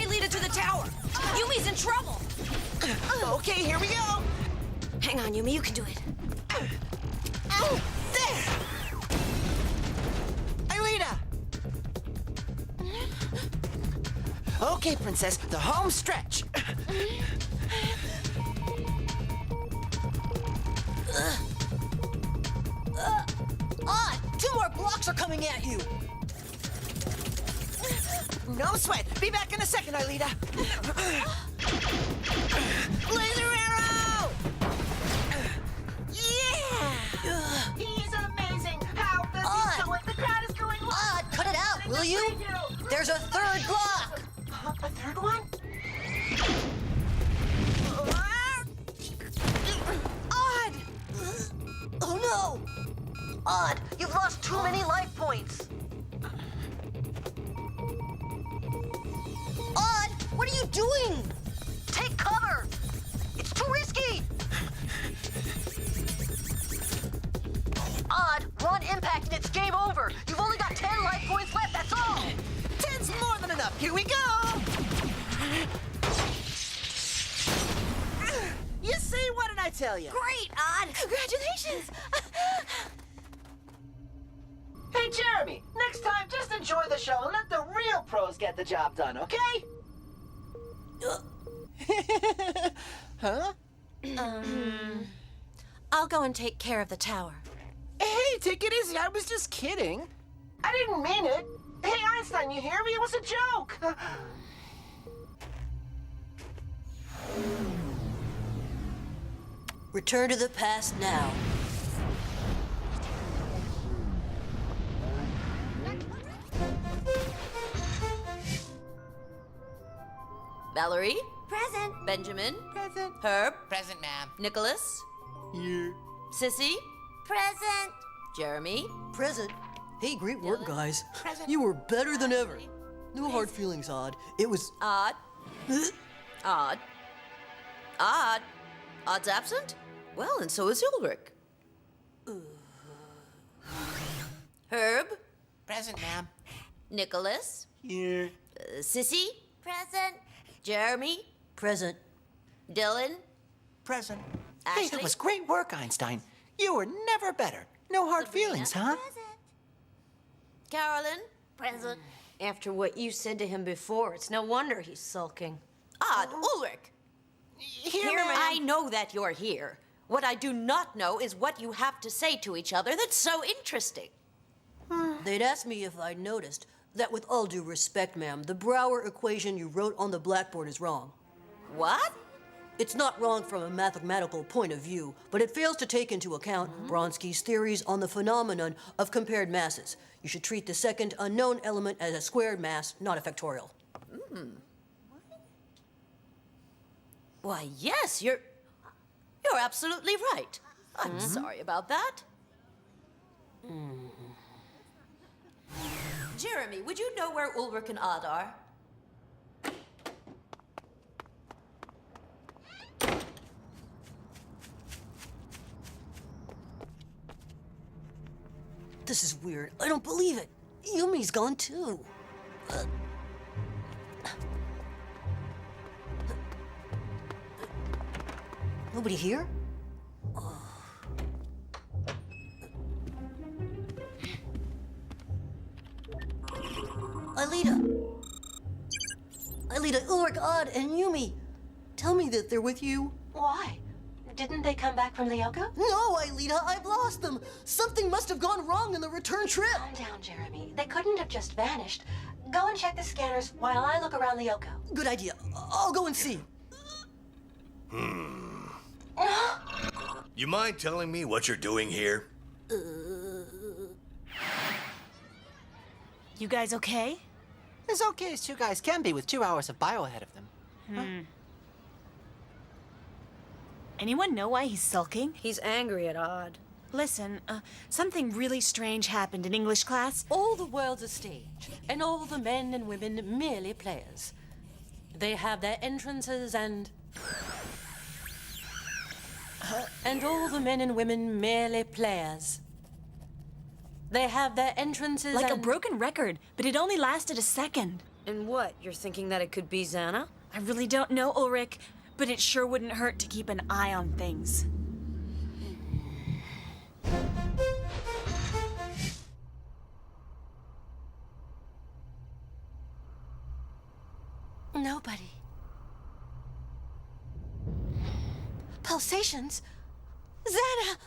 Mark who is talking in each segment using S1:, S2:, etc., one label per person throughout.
S1: Lita to the tower. Yumi's in trouble.
S2: Okay, here we go.
S1: Hang on, Yumi, you can do it.
S2: There! Aelita! Okay, Princess, the home stretch.
S3: Two more blocks are coming at you!
S2: No sweat. Be back in a second, Aelita. Laser arrow! Yeah!
S4: He's amazing! How does he do it? The crowd is going wild!
S3: Cut it out, will you? There's a third block!
S4: A third one?
S2: Odd!
S3: Oh no! Odd, you've lost too many life points! Odd, what are you doing? Take cover! It's too risky! Odd, one impact and it's game over! You've only got 10 life points left, that's all!
S2: 10's more than enough. Here we go! You see, what did I tell you?
S1: Great, Odd. Congratulations.
S4: Hey, Jeremy, next time just enjoy the show and let the real pros get the job done, okay?
S2: Huh?
S1: I'll go and take care of the tower.
S2: Hey, take it easy. I was just kidding.
S4: I didn't mean it. Hey, Einstein, you hear me? It was a joke.
S3: Return to the past now.
S1: Valerie? Present. Benjamin?
S2: Present.
S1: Herb?
S5: Present, ma'am.
S1: Nicholas?
S2: Here.
S1: Sissy? Present. Jeremy?
S3: Present. Hey, great work,
S1: Dylan?
S3: guys.
S1: Present.
S3: You were better than ever. No hard feelings, Odd. It was...
S1: Odd? Odd? Odd? Odd's absent? Well, and so is Ulrich. Herb?
S5: Present, ma'am.
S1: Nicholas?
S2: Here.
S1: Sissy? Present. Jeremy?
S3: Present.
S1: Dylan?
S2: Present.
S1: Ashley?
S2: Hey, that was great work, Einstein. You were never better. No hard
S1: Sabrina?
S2: feelings, huh?
S1: Carolyn?
S6: Present. After what you said to him before, it's no wonder he's sulking.
S1: Odd. Ulrich?
S2: Here,
S1: Here,
S2: ma'am.
S1: I know that you're here. What I do not know is what you have to say to each other that's so interesting.
S3: They'd asked me if I'd noticed that with all due respect, ma'am, the Brouwer equation you wrote on the blackboard is wrong.
S1: What?
S3: It's not wrong from a mathematical point of view, but it fails to take into account Bronsky's theories on the phenomenon of compared masses. You should treat the second unknown element as a squared mass, not a factorial.
S1: Why, yes, you're absolutely right. I'm sorry about that. Jeremy, would you know where Ulrich and Odd are?
S3: This is weird. I don't believe it. Yumi's gone too. Nobody here? Aelita, Ulrich, Odd, and Yumi. Tell me that they're with you.
S6: Why? Didn't they come back from Lyoko?
S3: No, Aelita, I've lost them. Something must have gone wrong in the return trip.
S6: Calm down, Jeremy. They couldn't have just vanished. Go and check the scanners while I look around Lyoko.
S3: Good idea. I'll go and see.
S7: You mind telling me what you're doing here?
S8: You guys okay?
S2: As okay as two guys can be with 2 hours of bio ahead of them.
S8: Anyone know why he's sulking?
S6: He's angry at Odd.
S8: Listen, something really strange happened in English class.
S3: All the world's a stage, and all the men and women merely players. They have their entrances and all the men and women merely players. They have their entrances
S8: Like a
S3: and...
S8: broken record, but it only lasted a second.
S1: And what? You're thinking that it could be Xana?
S8: I really don't know, Ulrich, but it sure wouldn't hurt to keep an eye on things.
S6: Nobody. Pulsations? Xana!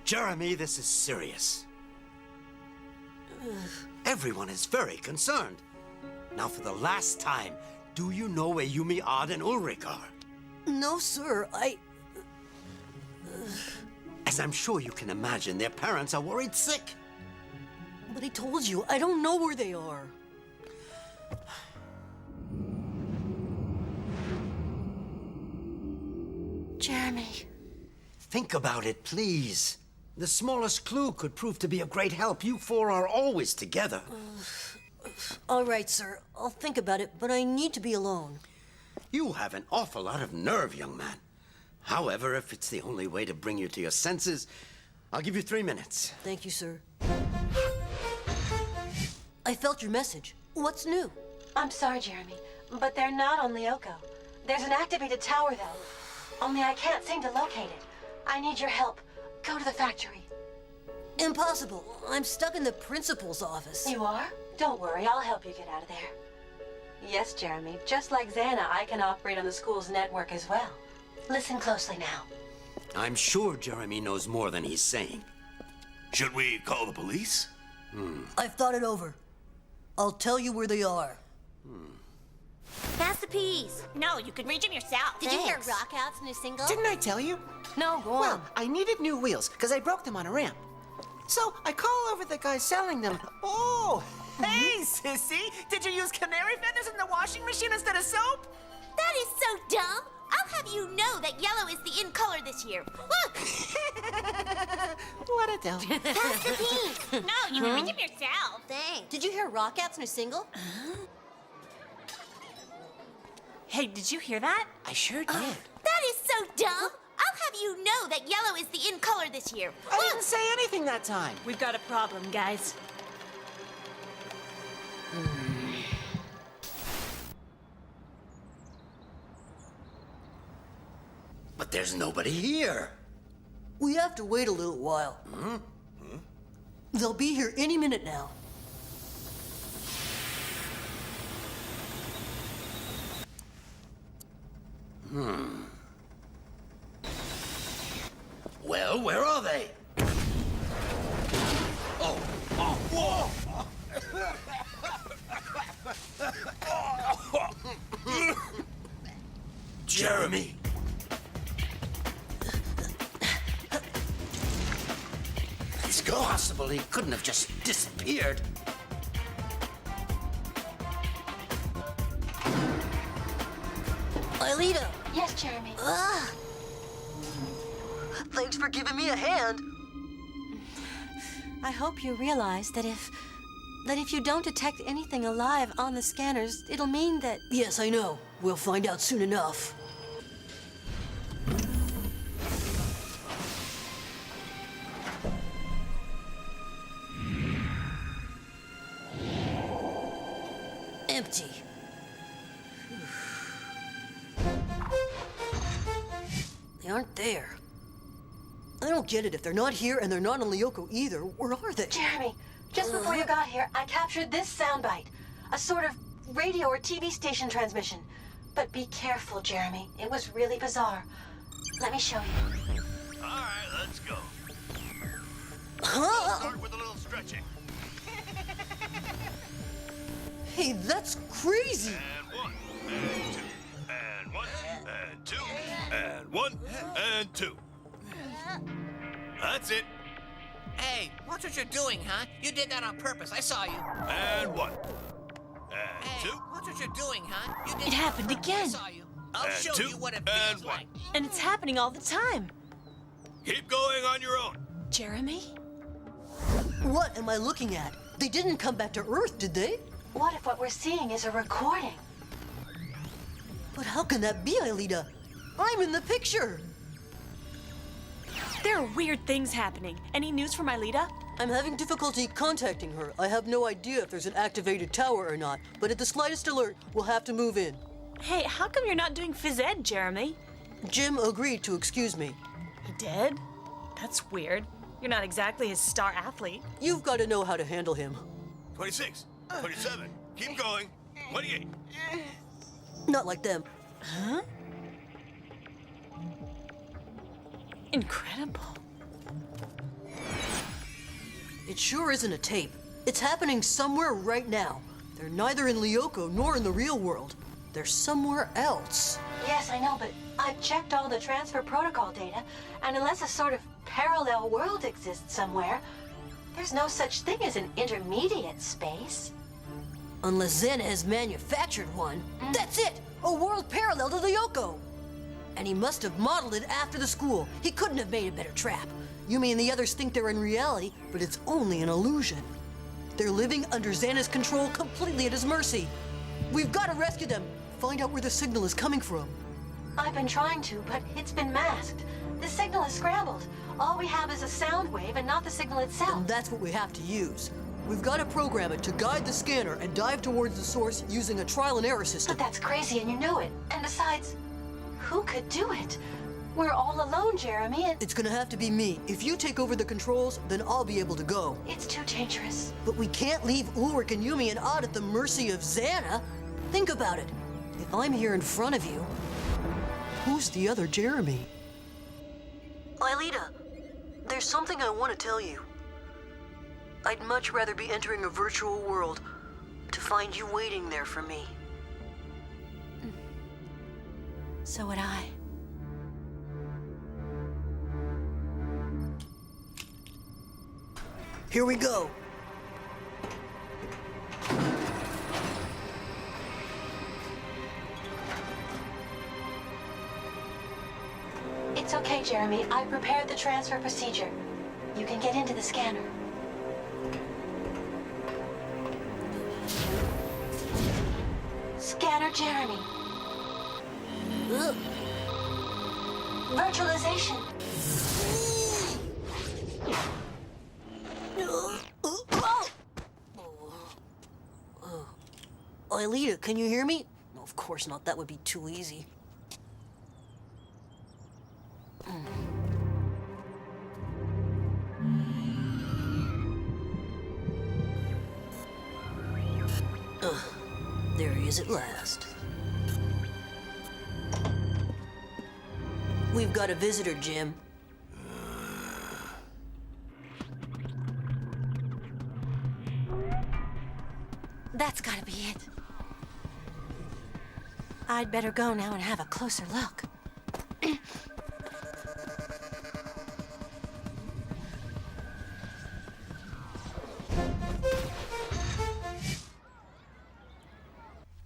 S9: Jeremy, this is serious. Everyone is very concerned. Now, for the last time, do you know where Yumi, Odd, and Ulrich are?
S3: No, sir,
S9: As I'm sure you can imagine, their parents are worried sick.
S3: But I told you, I don't know where they are.
S6: Jeremy.
S9: Think about it, please. The smallest clue could prove to be of great help. You four are always together.
S3: All right, sir, I'll think about it, but I need to be alone.
S9: You have an awful lot of nerve, young man. However, if it's the only way to bring you to your senses, I'll give you 3 minutes.
S3: Thank you, sir. I felt your message. What's new?
S6: I'm sorry, Jeremy, but they're not on Lyoko. There's an activated tower, though. Only I can't seem to locate it. I need your help. Go to the factory.
S3: Impossible. I'm stuck in the principal's office.
S6: You are? Don't worry, I'll help you get out of there. Yes, Jeremy, just like Xana, I can operate on the school's network as well. Listen closely now.
S9: I'm sure Jeremy knows more than he's saying.
S7: Should we call the police?
S3: I've thought it over. I'll tell you where they are.
S10: Pass the peas.
S8: No, you can reach him yourself.
S10: Did you hear Rockouts new single?
S2: Didn't I tell you?
S3: No, go
S2: Well,
S3: on.
S2: I needed new wheels because I broke them on a ramp. So I call over the guy selling them.
S4: Oh, hey, sissy! Did you use canary feathers in the washing machine instead of soap?
S10: That is so dumb. I'll have you know that yellow is the in color this year. Look!
S2: What a dope.
S10: Pass the peas.
S8: No, you can reach him yourself.
S10: Thanks.
S3: Did you hear Rockat's new single?
S8: Hey, did you hear that?
S2: I sure did.
S10: That is so dumb. I'll have you know that yellow is the in color this year.
S2: I didn't say anything that time.
S8: We've got a problem, guys.
S9: But there's nobody here.
S3: We have to wait a little while. They'll be here any minute now.
S9: Well, where are they? Whoa! Jeremy! It's possible he couldn't have just disappeared.
S3: Aelita,
S6: Yes, Jeremy.
S3: thanks for giving me a hand.
S6: I hope you realize that if you don't detect anything alive on the scanners, it'll mean that...
S3: Yes, I know. We'll find out soon enough. Empty. They aren't there. I don't get it. If they're not here and they're not on Lyoko either, where are they?
S6: Jeremy, just before you got here, I captured this soundbite. A sort of radio or TV station transmission. But be careful, Jeremy. It was really bizarre. Let me show you.
S7: All right, let's go.
S3: Huh?
S7: Start with a little stretching.
S3: Hey, that's crazy.
S7: And one, and two, and one, and two. That's it.
S5: Hey, watch what you're doing, huh? You did that on purpose. I saw you.
S7: And one, and 2,
S5: Watch what you're doing, huh? You did
S8: It happened again.
S5: I saw you. I'll
S7: and
S5: show
S7: 2,
S5: you what it
S7: and
S5: feels
S7: 1.
S5: like.
S8: And it's happening all the time.
S7: Keep going on your own.
S8: Jeremy?
S3: What am I looking at? They didn't come back to Earth, did they?
S6: What if what we're seeing is a recording?
S3: But how can that be, Aelita? I'm in the picture.
S8: There are weird things happening. Any news from Aelita?
S3: I'm having difficulty contacting her. I have no idea if there's an activated tower or not, but at the slightest alert, we'll have to move in.
S8: Hey, how come you're not doing phys ed, Jeremy?
S3: Jim agreed to excuse me.
S8: He did? That's weird. You're not exactly his star athlete.
S3: You've got to know how to handle him.
S7: 26, 27. Keep going. 28.
S3: Not like them.
S8: Huh? Incredible.
S3: It sure isn't a tape. It's happening somewhere right now. They're neither in Lyoko nor in the real world. They're somewhere else.
S6: Yes, I know, but I've checked all the transfer protocol data, and unless a sort of parallel world exists somewhere, there's no such thing as an intermediate space.
S3: Unless Zen has manufactured one. That's it! A world parallel to Lyoko! And he must have modeled it after the school. He couldn't have made a better trap. Yumi and the others think they're in reality, but it's only an illusion. They're living under Xana's control, completely at his mercy. We've got to rescue them. Find out where the signal is coming from.
S6: I've been trying to, but it's been masked. The signal is scrambled. All we have is a sound wave and not the signal itself.
S3: And that's what we have to use. We've got to program it to guide the scanner and dive towards the source using a trial and error system.
S6: But that's crazy and you know it. And besides, who could do it? We're all alone, Jeremy, and
S3: It's gonna have to be me. If you take over the controls, then I'll be able to go.
S6: it's too dangerous.
S3: But we can't leave Ulrich and Yumi and Odd at the mercy of Xana. Think about it. If I'm here in front of you, who's the other Jeremy? Aelita, there's something I want to tell you. I'd much rather be entering a virtual world to find you waiting there for me.
S6: So would I.
S3: Here we go.
S6: It's okay, Jeremy. I prepared the transfer procedure. You can get into the scanner. Scanner Jeremy. Virtualization.
S3: Aelita, can you hear me? No, of course not. That would be too easy. There he is at last. We've got a visitor, Jim.
S6: That's gotta be it. I'd better go now and have a closer look.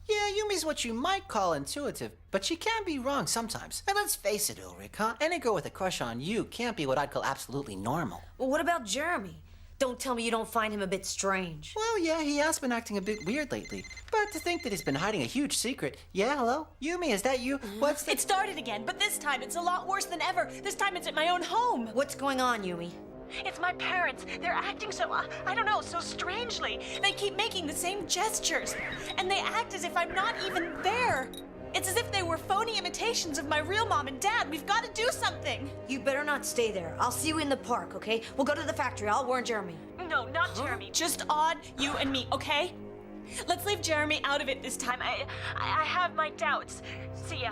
S2: Yeah, Yumi's what you might call intuitive, but she can be wrong sometimes. And let's face it, Ulrich, huh? Any girl with a crush on you can't be what I'd call absolutely normal.
S1: Well, what about Jeremy? Don't tell me you don't find him a bit strange.
S2: Well, yeah, he has been acting a bit weird lately. But to think that he's been hiding a huge secret. Yeah, hello? Yumi, is that you? What's the...
S8: It started again, but this time it's a lot worse than ever. This time it's at my own home.
S1: What's going on, Yumi?
S8: It's my parents. They're acting so, I don't know, so strangely. They keep making the same gestures, and they act as if I'm not even there. It's as if they were phony imitations of my real mom and dad. We've got to do something.
S1: You better not stay there. I'll see you in the park, okay? We'll go to the factory. I'll warn Jeremy.
S8: No, not Jeremy. Just Odd, you, and me, okay? Let's leave Jeremy out of it this time. I have my doubts. See ya.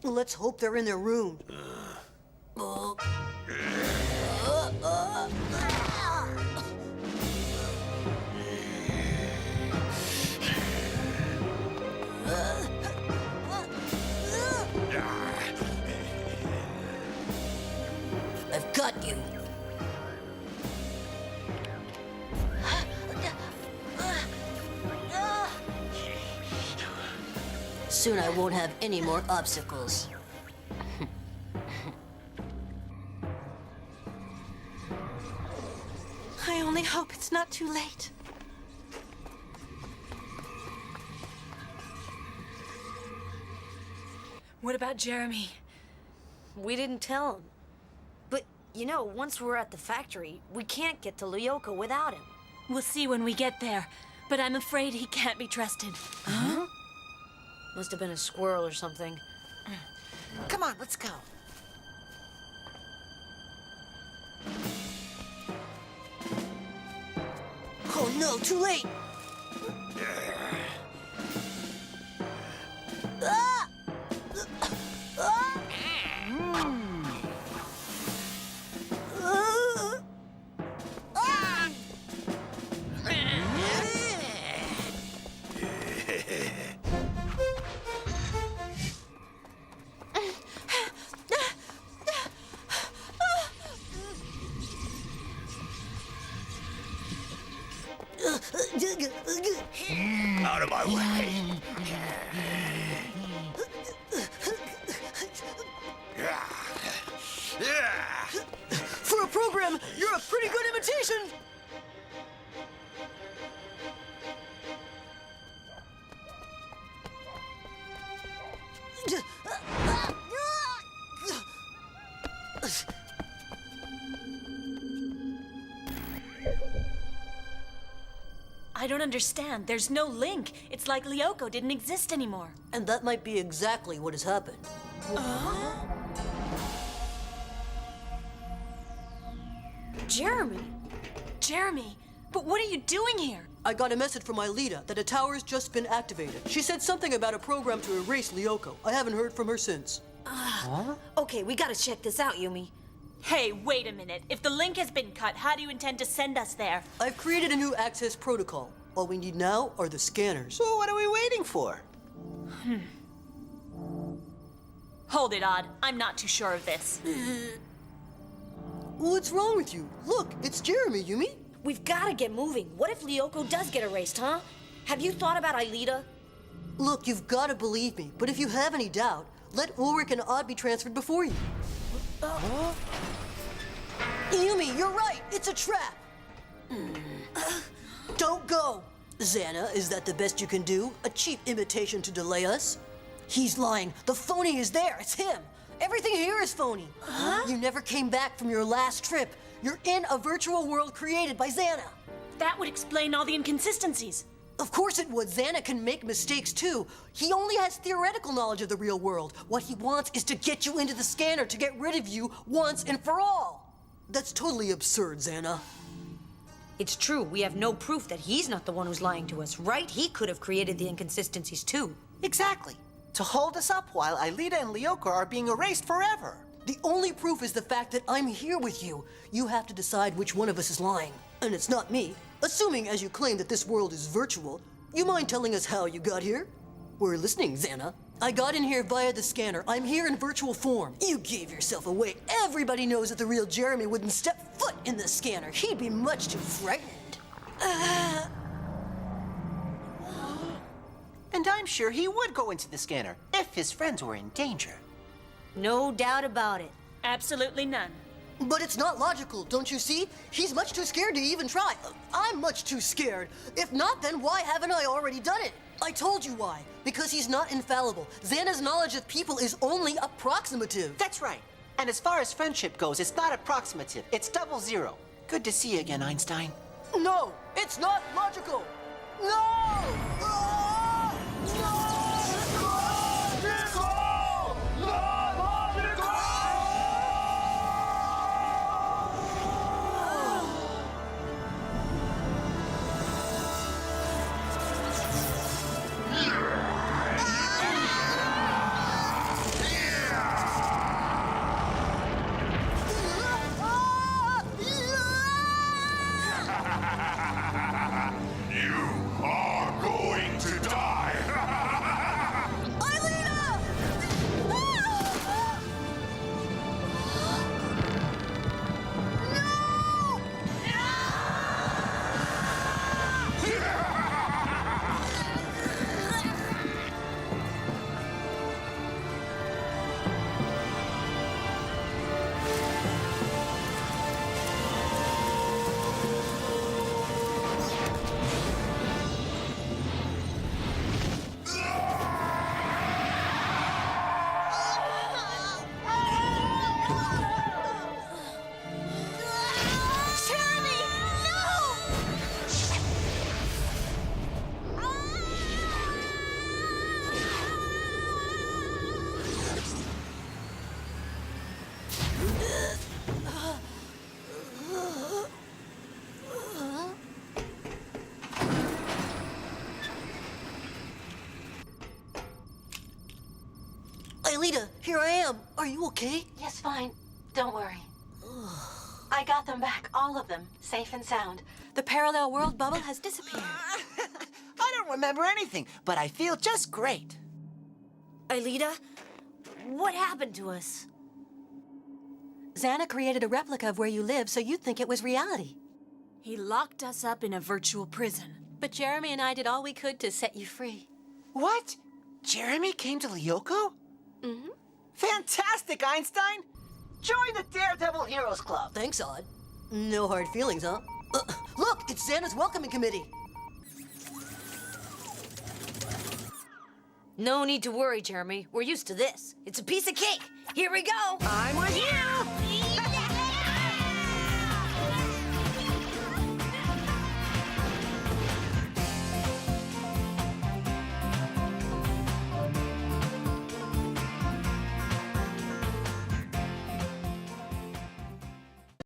S3: Let's hope they're in their room. I've got you. Soon I won't have any more obstacles.
S6: I only hope it's not too late.
S8: What about Jeremy?
S1: We didn't tell him. But, you know, once we're at the factory, we can't get to Lyoko without him.
S8: We'll see when we get there, but I'm afraid he can't be trusted.
S1: Huh? Must have been a squirrel or something.
S2: Come on, let's go.
S3: Oh no, too late! Ah! Ah! Ah!
S7: Out of my way.
S3: For a program, you're a pretty good imitation!
S8: I don't understand. There's no link. It's like Lyoko didn't exist anymore.
S3: And that might be exactly what has happened.
S1: Jeremy!
S8: Jeremy, but what are you doing here?
S3: I got a message from my leader that a tower's just been activated. She said something about a program to erase Lyoko. I haven't heard from her since.
S1: Okay, we gotta check this out, Yumi.
S8: Hey, wait a minute. If the link has been cut, how do you intend to send us there?
S3: I've created a new access protocol. All we need now are the scanners.
S2: So what are we waiting for?
S8: Hold it, Odd. I'm not too sure of this.
S3: What's wrong with you? Look, it's Jeremy, Yumi.
S1: We've gotta get moving. What if Lyoko does get erased, huh? Have you thought about Aelita?
S3: Look, you've got to believe me, but if you have any doubt, let Ulrich and Odd be transferred before you. Yumi, you're right. It's a trap. Don't go. Xana, is that the best you can do? A cheap imitation to delay us? He's lying. The phony is there. It's him. Everything here is phony. You never came back from your last trip. You're in a virtual world created by Xana.
S8: That would explain all the inconsistencies.
S3: Of course it would. Xana can make mistakes too. He only has theoretical knowledge of the real world. What he wants is to get you into the scanner to get rid of you once and for all. That's totally absurd, Xana.
S1: It's true, we have no proof that he's not the one who's lying to us, right? He could have created the inconsistencies too.
S2: Exactly. To hold us up while Aelita and Lyoko are being erased forever.
S3: The only proof is the fact that I'm here with you. You have to decide which one of us is lying. And it's not me. Assuming, as you claim, that this world is virtual, you mind telling us how you got here? We're listening, Xana. I got in here via the scanner. I'm here in virtual form. You gave yourself away. Everybody knows that the real Jeremy wouldn't step foot in the scanner. He'd be much too frightened.
S2: And I'm sure he would go into the scanner if his friends were in danger.
S1: No doubt about it.
S8: Absolutely none.
S3: But it's not logical, don't you see? He's much too scared to even try. I'm much too scared. If not, then why haven't I already done it? I told you why. Because he's not infallible. Xana's knowledge of people is only approximative.
S2: That's right. And as far as friendship goes, it's not approximative. It's 00. Good to see you again, Einstein.
S3: No, it's not logical. No! Ah! No!
S7: You are going
S3: Aelita, here I am. Are you okay?
S6: Yes, fine. Don't worry. I got them back, all of them, safe and sound. The parallel world bubble has disappeared.
S4: I don't remember anything, but I feel just great.
S1: Aelita, what happened to us?
S6: Xana created a replica of where you live so you'd think it was reality.
S8: He locked us up in a virtual prison.
S6: But Jeremy and I did all we could to set you free.
S4: What? Jeremy came to Lyoko? Mm-hmm. Fantastic, Einstein! Join the Daredevil Heroes Club.
S3: Thanks, Odd. No hard feelings, huh? Look, it's Xana's welcoming committee.
S1: No need to worry, Jeremy. We're used to this. It's a piece of cake. Here we go.
S4: I'm with you!